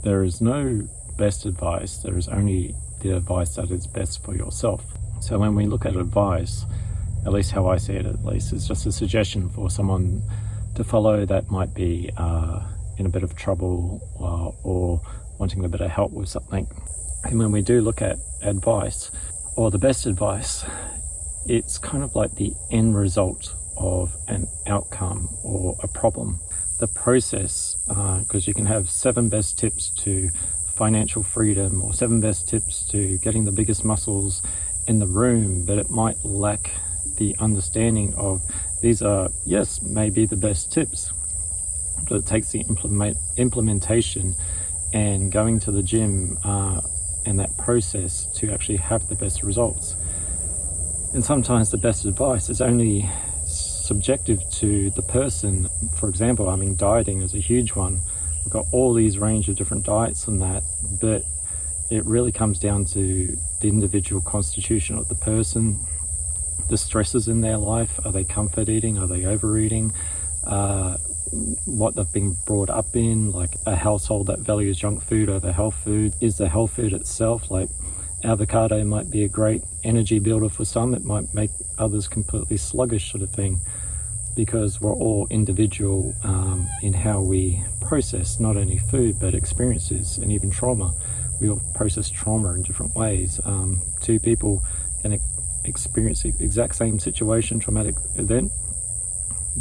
There is no best advice, there is only the advice that is best for yourself. So when we look at advice, at least how I see it at least, it's just a suggestion for someone to follow that might be in a bit of trouble or wanting a bit of help with something. And when we do look at advice, or the best advice, it's kind of like the end result of an outcome or a problem. The process, because you can have 7 best tips to financial freedom or 7 best tips to getting the biggest muscles in the room, but it might lack the understanding of these are, yes, maybe the best tips, but it takes the implementation and going to the gym and that process to actually have the best results. And sometimes the best advice is only subjective to the person. For example, I mean, dieting is a huge one. We've got all these range of different diets and that, but it really comes down to the individual constitution of the person, the stresses in their life. Are they comfort eating? Are they overeating? What they've been brought up in, like a household that values junk food over health food. Is the health food itself, like avocado might be a great energy builder for some, it might make others completely sluggish sort of thing, because we're all individual in how we process not only food but experiences and even trauma. We all process trauma in different ways. 2 people can experience the exact same situation, traumatic event,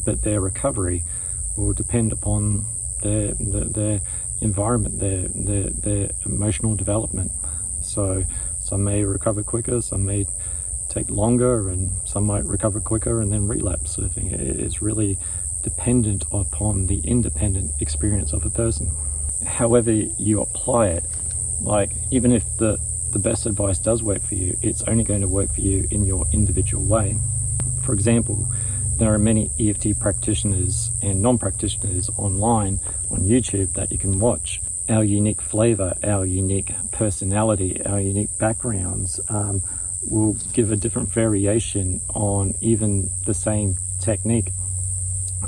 but their recovery will depend upon their environment, their emotional development. So some may recover quicker, some may take longer, and some might recover quicker and then relapse sort of thing. It's really dependent upon the independent experience of a person. However you apply it, like even if the best advice does work for you, it's only going to work for you in your individual way. For example, there are many EFT practitioners and non-practitioners online on YouTube that you can watch. Our unique flavor, our unique personality, our unique backgrounds will give a different variation on even the same technique.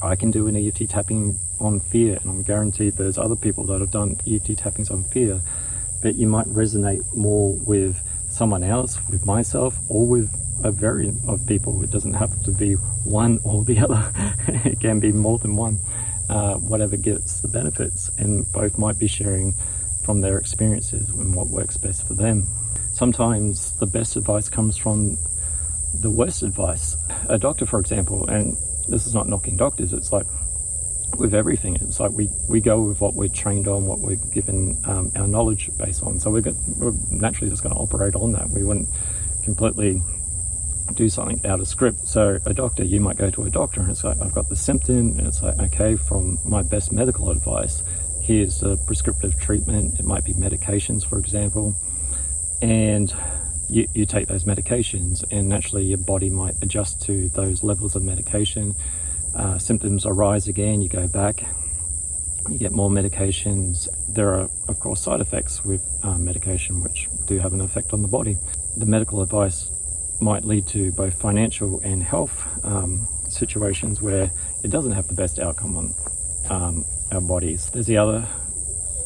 I can do an EFT tapping on fear, and I'm guaranteed there's other people that have done EFT tappings on fear, but you might resonate more with someone else, with myself, or with a variant of people. It doesn't have to be one or the other. It can be more than one, whatever gets the benefits, and both might be sharing from their experiences and what works best for them. Sometimes the best advice comes from the worst advice. A doctor, for example, and this is not knocking doctors, it's like with everything, it's like we go with what we're trained on, what we're given our knowledge based on. So we're naturally just going to operate on that. We wouldn't completely do something out of script. So a doctor, you might go to a doctor and it's like, I've got the symptom, and it's like, okay, from my best medical advice, here's the prescriptive treatment. It might be medications, for example, and you take those medications, and naturally your body might adjust to those levels of medication. Symptoms arise again, you go back, you get more medications. There are, of course, side effects with medication which do have an effect on the body. The medical advice might lead to both financial and health situations where it doesn't have the best outcome on our bodies. There's the other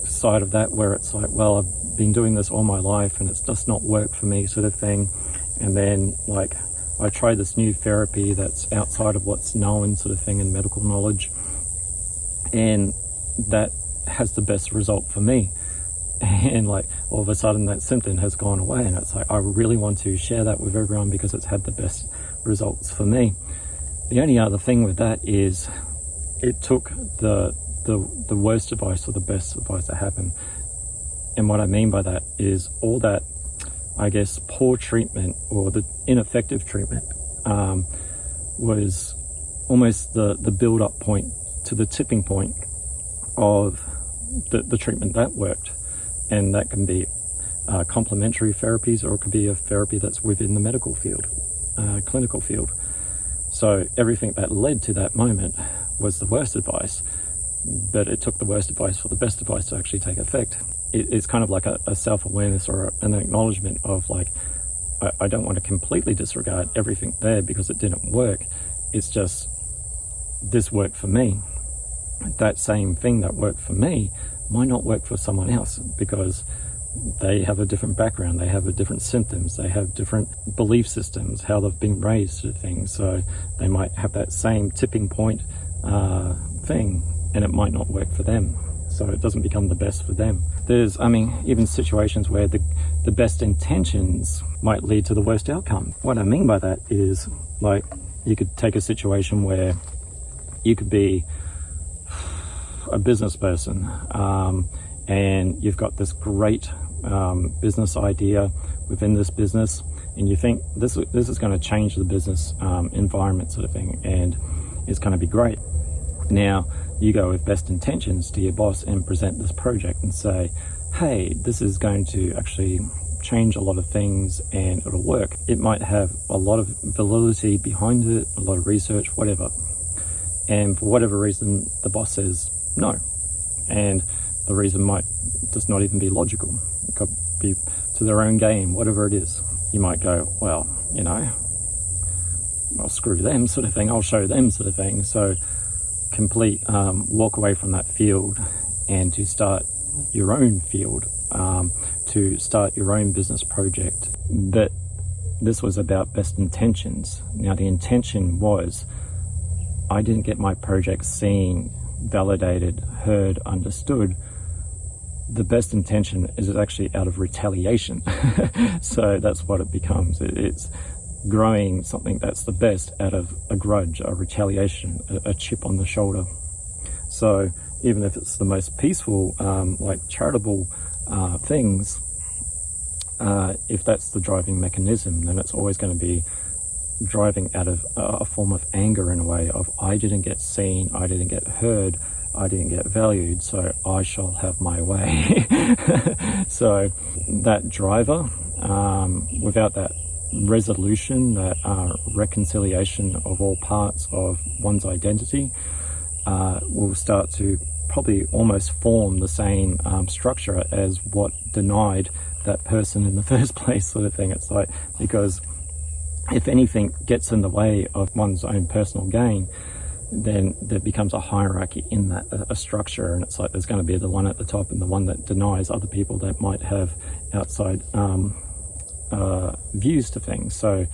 side of that where it's like, well, I've been doing this all my life and it's just not worked for me sort of thing, and then like I try this new therapy that's outside of what's known sort of thing in medical knowledge, and that has the best result for me, and like all of a sudden that symptom has gone away, and it's like I really want to share that with everyone because it's had the best results for me. The only other thing with that is it took the worst advice or the best advice that happened, and what I mean by that is all that, I guess, poor treatment or the ineffective treatment was almost the build-up point to the tipping point of the treatment that worked. And that can be complementary therapies, or it could be a therapy that's within the medical field, clinical field. So everything that led to that moment was the worst advice, but it took the worst advice for the best advice to actually take effect. It's kind of like a self-awareness or an acknowledgement of like, I don't want to completely disregard everything there because it didn't work. It's just, this worked for me. That same thing that worked for me might not work for someone else because they have a different background, they have a different symptoms, they have different belief systems, how they've been raised to things. So they might have that same tipping point thing, and it might not work for them. So it doesn't become the best for them. There's, even situations where the best intentions might lead to the worst outcome. What I mean by that is, like, you could take a situation where you could be a business person, and you've got this great business idea within this business, and you think this is going to change the business environment sort of thing, and it's going to be great. Now you go with best intentions to your boss and present this project and say, hey, this is going to actually change a lot of things and it'll work. It might have a lot of validity behind it, a lot of research, whatever. And for whatever reason, the boss says no. And the reason might just not even be logical. It could be to their own game, whatever it is. You might go, well, well, screw them sort of thing. I'll show them sort of thing. So complete walk away from that field and to start your own field, to start your own business project. But this was about best intentions. Now the intention was, I didn't get my project seen, validated, heard, understood. The best intention is actually out of retaliation. So that's what it becomes. It's growing something that's the best out of a grudge, a retaliation, a chip on the shoulder. So even if it's the most peaceful, like charitable things, if that's the driving mechanism, then it's always going to be driving out of a form of anger in a way of, I didn't get seen, I didn't get heard, I didn't get valued, so I shall have my way. So that driver, without that resolution, that reconciliation of all parts of one's identity, will start to probably almost form the same structure as what denied that person in the first place sort of thing. It's like, because if anything gets in the way of one's own personal gain, then there becomes a hierarchy in that, a structure, and it's like there's going to be the one at the top and the one that denies other people that might have outside views to things. So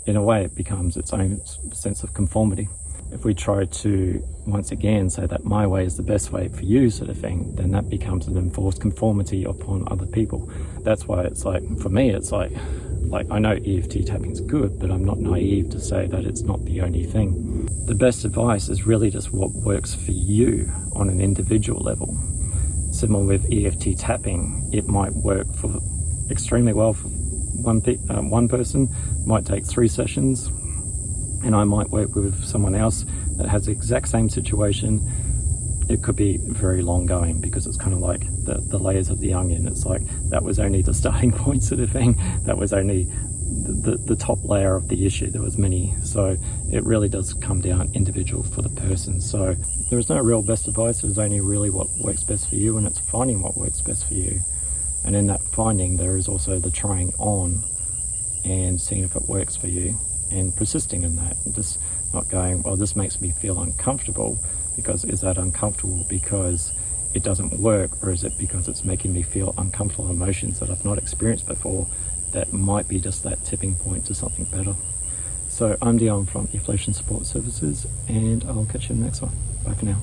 in a way it becomes its own sense of conformity. If we try to once again say that my way is the best way for you sort of thing, then that becomes an enforced conformity upon other people. That's why it's like, for me, it's like I know EFT tapping is good, but I'm not naive to say that it's not the only thing. The best advice is really just what works for you on an individual level. Similar with EFT tapping, it might work for extremely well for one person, might take 3 sessions, and I might work with someone else that has the exact same situation. It could be very long going, because it's kind of like the layers of the onion. It's like that was only the starting point sort of thing. That was only the top layer of the issue. There was many. So it really does come down individual for the person. So there is no real best advice. There's only really what works best for you, and it's finding what works best for you. And in that finding, there is also the trying on and seeing if it works for you, and persisting in that, and just not going, well, this makes me feel uncomfortable, because is that uncomfortable because it doesn't work, or is it because it's making me feel uncomfortable emotions that I've not experienced before, that might be just that tipping point to something better. So I'm Dion from Eflowtion Support Services, and I'll catch you in the next one. Bye for now.